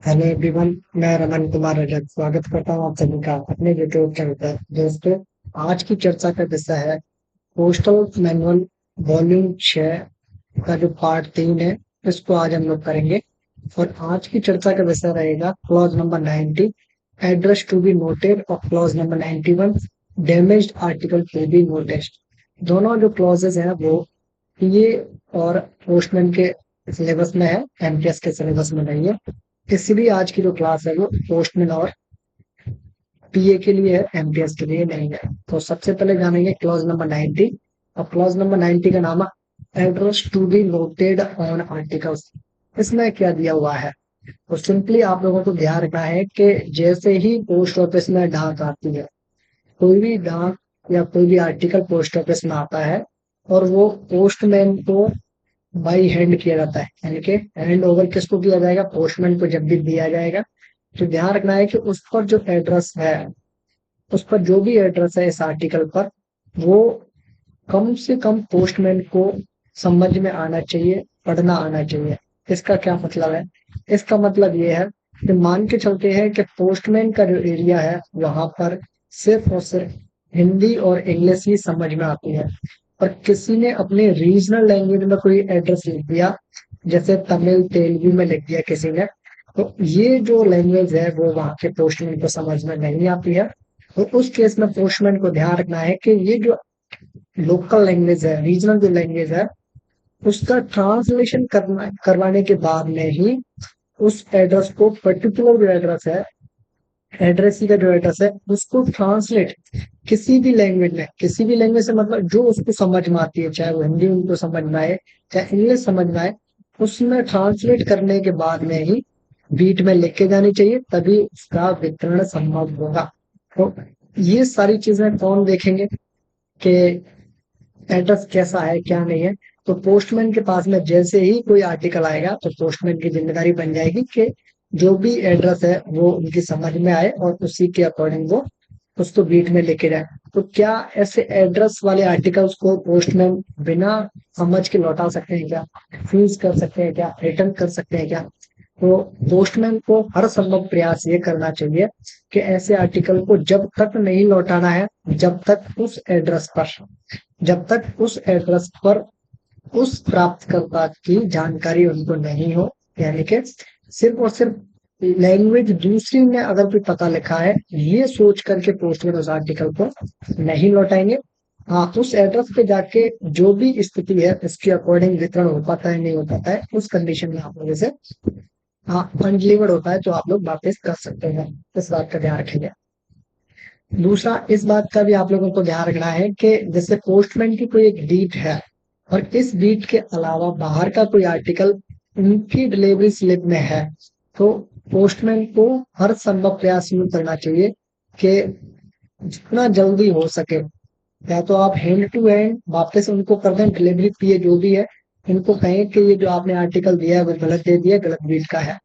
Hello everyone. मैं रमन कुमार रजक स्वागत करता हूँ आप सभी का अपने यूट्यूब चैनल पर। दोस्तों, आज की चर्चा का विषय है पोस्टल मैनुअल वॉल्यूम 6 का जो पार्ट 3 है, इसको आज हम लोग करेंगे। और आज की चर्चा का विषय रहेगा clause number 90 address to be noted और clause number 91 damaged article to be noted. दोनों जो क्लॉजेज हैं वो ये और पोस्टमैन के सिलेबस में है, एमटीएस के सिलेबस में नहीं है। इसलिए आज की जो क्लास है वो पोस्टमैन और पीए के लिए है, एमटीएस के लिए नहीं है। तो सबसे पहले जानेंगे क्लॉज नंबर 90। और क्लॉज नंबर 90 का नाम है address to be noted on articles. इसमें क्या दिया हुआ है? तो सिंपली आप लोगों को ध्यान रखना है कि जैसे ही पोस्ट ऑफिस में डाक आती है, कोई भी डाक या कोई भी आर्टिकल पोस्ट ऑफिस में आता है और वो पोस्टमैन को बाई हैंड किया जाता है, यानी कि हैंड ओवर किसको किया जाएगा? पोस्टमैन को जब भी दिया जाएगा तो ध्यान रखना है कि उस पर जो एड्रेस है, उस पर जो भी एड्रेस है इस आर्टिकल पर, वो कम से कम पोस्टमैन को समझ में आना चाहिए, पढ़ना आना चाहिए। इसका क्या मतलब है? इसका मतलब ये है कि मान के चलते हैं कि पोस्टमैन का जो एरिया है वहां पर सिर्फ और सिर्फ हिंदी और इंग्लिश ही समझ में आती है। और किसी ने अपने रीजनल लैंग्वेज में कोई एड्रेस लिख दिया, जैसे तमिल तेलुगु में लिख दिया किसी ने, तो ये जो लैंग्वेज है वो वहां के पोस्टमैन को समझ में नहीं आती है। तो उस केस में पोस्टमैन को ध्यान रखना है कि ये जो लोकल लैंग्वेज है, रीजनल जो लैंग्वेज है, उसका ट्रांसलेशन करवाने के बाद में ही उस एड्रेस को, पर्टिकुलर जो एड्रेस है, एड्रेस का जो एड्रेस है उसको ट्रांसलेट किसी भी लैंग्वेज से, मतलब जो उसको समझ में आती है, चाहे वो हिंदी उनको समझ में आए, चाहे इंग्लिश समझ में आए, उसमें ट्रांसलेट करने के बाद में ही बीट में लिख के जानी चाहिए, तभी उसका वितरण संभव होगा। तो ये सारी चीजें कौन देखेंगे कि एड्रेस कैसा है क्या नहीं है? तो पोस्टमैन के पास में जैसे ही कोई आर्टिकल आएगा तो पोस्टमैन की जिम्मेदारी बन जाएगी कि जो भी एड्रेस है वो उनकी समझ में आए और उसी के अकॉर्डिंग वो उसको बीट में लेके जाए। तो क्या ऐसे एड्रेस वाले आर्टिकल्स को पोस्टमैन बिना समझ के लौटा सकते हैं क्या? फ्रीज कर सकते हैं क्या? रिटर्न कर सकते हैं क्या? तो पोस्टमैन को हर संभव प्रयास ये करना चाहिए कि ऐसे आर्टिकल को जब तक नहीं लौटाना है, जब तक उस एड्रेस पर उस प्राप्तकर्ता की जानकारी उनको नहीं हो, यानी कि सिर्फ और सिर्फ लैंग्वेज दूसरी में अगर कोई पता लिखा है, ये सोच करके पोस्टमैन उस आर्टिकल को नहीं लौटाएंगे। हाँ, उस एड्रेस पे जाके जो भी स्थिति है उसके अकॉर्डिंग वितरण हो पाता है नहीं हो पाता है, उस कंडीशन में आप लोग जैसे हाँ अनडिलीवर्ड होता है तो आप लोग वापस कर सकते हैं। इस बात का ध्यान रखेंगे। दूसरा, इस बात का भी आप लोगों को ध्यान रखना है कि जैसे पोस्टमैन की कोई एक बीट है और इस बीट के अलावा बाहर का कोई आर्टिकल उनकी डिलीवरी स्लिप में है, तो पोस्टमैन को हर संभव प्रयास यूं करना चाहिए कि जितना जल्दी हो सके, या तो आप हैंड टू हैंड वापस उनको कर दें, डिलीवरी पीए जो भी है इनको कहें कि ये जो आपने आर्टिकल दिया है वो गलत दे दिया, गलत बीट का है,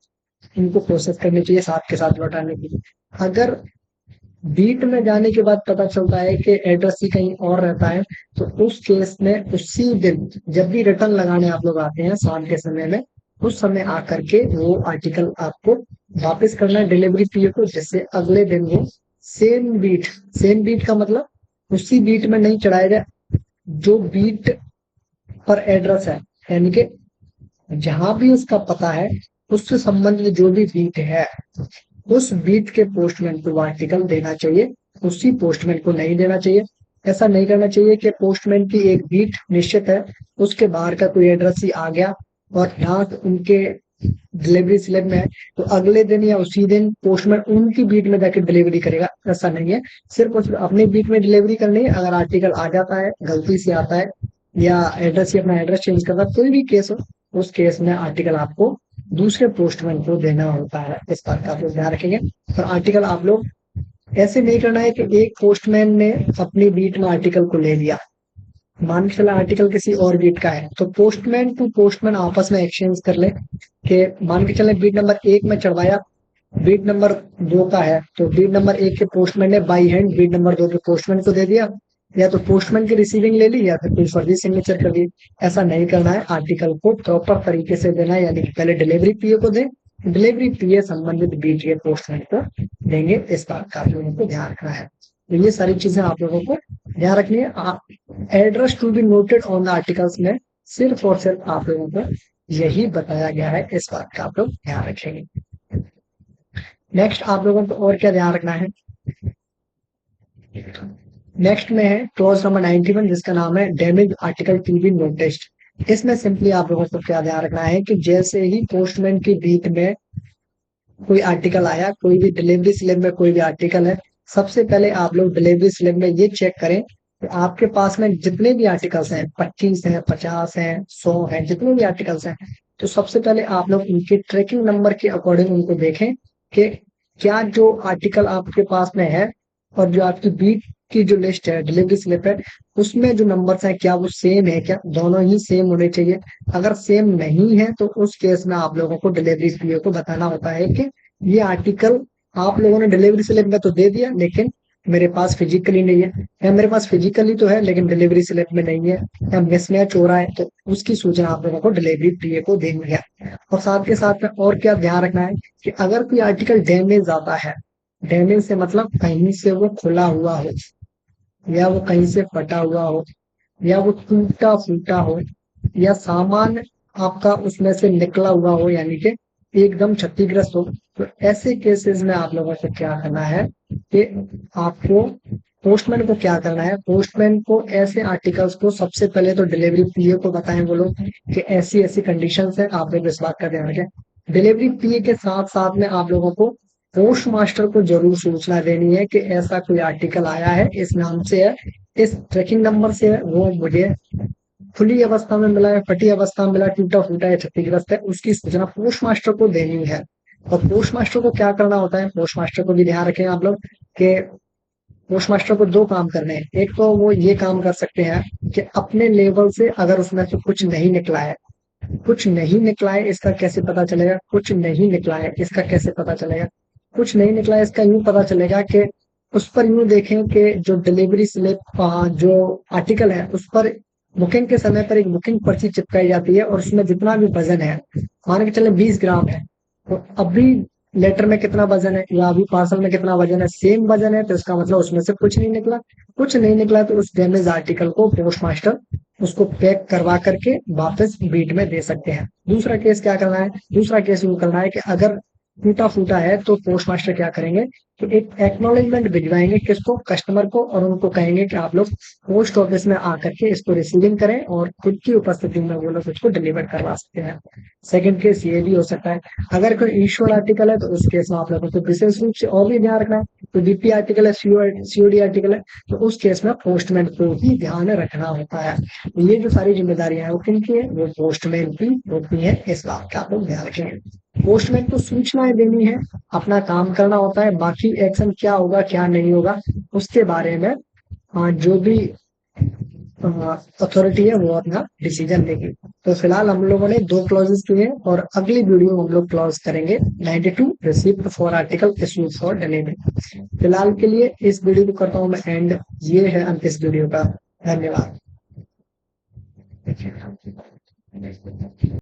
इनको प्रोसेस करनी चाहिए साथ के साथ लौटाने की। अगर बीट में जाने के बाद पता चलता है कि एड्रेस ही कहीं और रहता है, तो उस केस में उसी दिन जब भी रिटर्न लगाने आप लोग आते हैं शाम के समय में, उस समय आकर के वो आर्टिकल आपको वापस करना है डिलीवरी पीरियड को, जिससे अगले दिन वो सेम बीट सेम बीट का मतलब उसी बीट में नहीं चढ़ाया जाए जो बीट पर एड्रेस है, यानी कि जहां भी उसका पता है उससे संबंधित जो भी बीट है उस बीट के पोस्टमैन को वो आर्टिकल देना चाहिए, उसी पोस्टमैन को नहीं देना चाहिए। ऐसा नहीं करना चाहिए कि पोस्टमैन की एक बीट निश्चित है, उसके बाहर का कोई एड्रेस ही आ गया और डाक उनके डिलीवरी स्लिप में है, तो अगले दिन या उसी दिन पोस्टमैन उनकी बीट में जाकर डिलीवरी करेगा। ऐसा नहीं है, सिर्फ और सिर्फ अपनी बीट में डिलीवरी करनी है। अगर आर्टिकल आ जाता है, गलती से आता है, या एड्रेस ही अपना एड्रेस चेंज करता है, कोई भी केस हो, उस केस में आर्टिकल आपको दूसरे पोस्टमैन को देना होता है। इस बात का आप लोग ध्यान रखेंगे। और आर्टिकल आप लोग ऐसे नहीं करना है कि एक पोस्टमैन ने अपनी बीट में आर्टिकल को ले लिया, मान के चला आर्टिकल किसी और बीट का है, तो पोस्टमैन टू पोस्टमैन आपस में एक्सचेंज कर ले कि मान के चले बीट नंबर 1 में चढ़वाया, बीट नंबर 2 का है, तो बीट नंबर 1 के पोस्टमैन ने बाई हैंड बीट नंबर 2 के पोस्टमैन को दे दिया, या तो पोस्टमैन की रिसीविंग ले ली या फिर कोई फर्जी सिग्नेचर कर दी। ऐसा नहीं करना है, आर्टिकल को प्रॉपर तरीके से देना है, यानी कि पहले डिलीवरी पीए को दे, डिलीवरी पीए संबंधित बीटीए पोस्टमैन को देंगे। इस बात का आप लोगों को ध्यान रखना है। तो ये सारी चीजें आप लोगों को ध्यान रखनी है। Address to be noted on the articles में सिर्फ और सिर्फ आप लोगों को यही बताया गया है। इस बात का आप लोग ध्यान रखेंगे। नेक्स्ट आप लोगों को और क्या ध्यान रखना है। नेक्स्ट में है क्लॉज नंबर 91 जिसका नाम है damage article to B noticed. इसमें सिंपली आप लोगों को क्या ध्यान रखना है कि जैसे ही पोस्टमैन की बीट में कोई आर्टिकल आया, कोई भी डिलीवरी स्लिप में कोई भी आर्टिकल है, सबसे पहले आप लोग डिलीवरी स्लिप में ये चेक करें कि आपके पास में जितने भी आर्टिकल्स हैं, 25 हैं, 50 हैं, 100 हैं, जितने भी आर्टिकल्स हैं, तो सबसे पहले आप लोग उनके ट्रैकिंग नंबर के अकॉर्डिंग उनको देखें कि क्या जो आर्टिकल आपके पास में है और जो आपकी बीट की जो लिस्ट है, डिलीवरी स्लिप है, उसमें जो नंबर्स हैं क्या वो सेम है, क्या दोनों ही सेम होने चाहिए। अगर सेम नहीं है तो उस केस में आप लोगों को डिलीवरी पीओ को बताना होता है कि ये आर्टिकल आप लोगों ने डिलीवरी स्लिप में तो दे दिया लेकिन मेरे पास फिजिकली नहीं है, या मेरे पास फिजिकली तो है लेकिन डिलीवरी स्लिप में नहीं है, या मिसमैच हो रहा है, तो उसकी सूचना आप लोगों को डिलीवरी पीए को देनी है। और साथ के साथ में और क्या ध्यान रखना है कि अगर कोई आर्टिकल डैमेज आता है, डैमेज से मतलब कहीं से वो खुला हुआ हो, या वो कहीं से फटा हुआ हो, या वो टूटा फूटा हो, या सामान आपका उसमें से निकला हुआ हो, यानी कि एकदम क्षतिग्रस्त हो, तो ऐसे केसेस में आप लोगों को क्या करना है कि आपको पोस्टमैन को क्या करना है, पोस्टमैन को ऐसे आर्टिकल्स को सबसे पहले तो डिलीवरी पीए को बताएं वो लोग कि ऐसी ऐसी कंडीशंस है, आप लोग इस बात का ध्यान रखें। डिलीवरी पीए के साथ साथ में आप लोगों को पोस्ट मास्टर को जरूर सूचना देनी है कि ऐसा कोई आर्टिकल आया है, इस नाम से है, इस ट्रैकिंग नंबर से है, वो मुझे खुली अवस्था में मिला है, फटी अवस्था में मिला, टूटा फूटा है, क्षतिग्रस्त है, उसकी सूचना पोस्ट मास्टर को देनी है। और पोस्ट मास्टर को क्या करना होता है, पोस्ट मास्टर को भी ध्यान रखें आप लोग कि पोस्ट मास्टर को दो काम करने हैं। एक तो वो ये काम कर सकते हैं कि अपने लेवल से अगर उसमें से कुछ नहीं निकला है, कुछ नहीं निकला है इसका कैसे पता चलेगा, कुछ नहीं निकला है इसका कैसे पता चलेगा, कुछ नहीं निकला है इसका यूं पता चलेगा कि उस पर यूं देखें कि जो डिलीवरी स्लिप जो आर्टिकल है उस पर बुकिंग के समय पर एक बुकिंग पर्ची चिपकाई जाती है और उसमें जितना भी वजन है, मान के चले 20 ग्राम है, तो अभी लेटर में कितना वजन है या अभी पार्सल में कितना वजन है, सेम वजन है, तो इसका मतलब उसमें से कुछ नहीं निकला। कुछ नहीं निकला तो उस डैमेज आर्टिकल को पोस्ट मास्टर उसको पैक करवा करके वापस बीट में दे सकते हैं। दूसरा केस क्या करना है, दूसरा केस यूं करना है कि अगर टूटा फूटा है तो पोस्ट मास्टर क्या करेंगे कि एक एक्नॉलेजमेंट भिजवाएंगे किसको, कस्टमर को, और उनको कहेंगे कि आप लोग पोस्ट ऑफिस में आकर के इसको रिसीविंग करें और खुद की उपस्थिति में वो लोग इसको डिलीवर करवा सकते हैं। सेकंड केस ये भी हो सकता है। अगर कोई इश्यूड आर्टिकल है तो उस केस में आप लोगों को विशेष रूप से और भी ध्यान रखना है। तो डीपी आर्टिकल है, सीओडी आर्टिकल है, तो उस केस में पोस्टमैन को ही ध्यान रखना होता है। ये जो सारी जिम्मेदारियां हैं वो किनकी है, वो पोस्टमैन की होती है। इस बात का आप लोग ध्यान रखेंगे। पोस्टमैन को सूचनाएं देनी है, अपना काम करना होता है, बाकी एक्शन क्या होगा क्या नहीं होगा उसके बारे में जो भी अथॉरिटी है वो अपना डिसीजन लेगी। तो फिलहाल हम लोगों ने दो क्लॉजेस किए और अगली वीडियो में हम लोग क्लॉज करेंगे 92 receipt for article issued for delivery. फिलहाल के लिए इस वीडियो को करता हूँ मैं एंड। ये है अंत इस वीडियो का। धन्यवाद।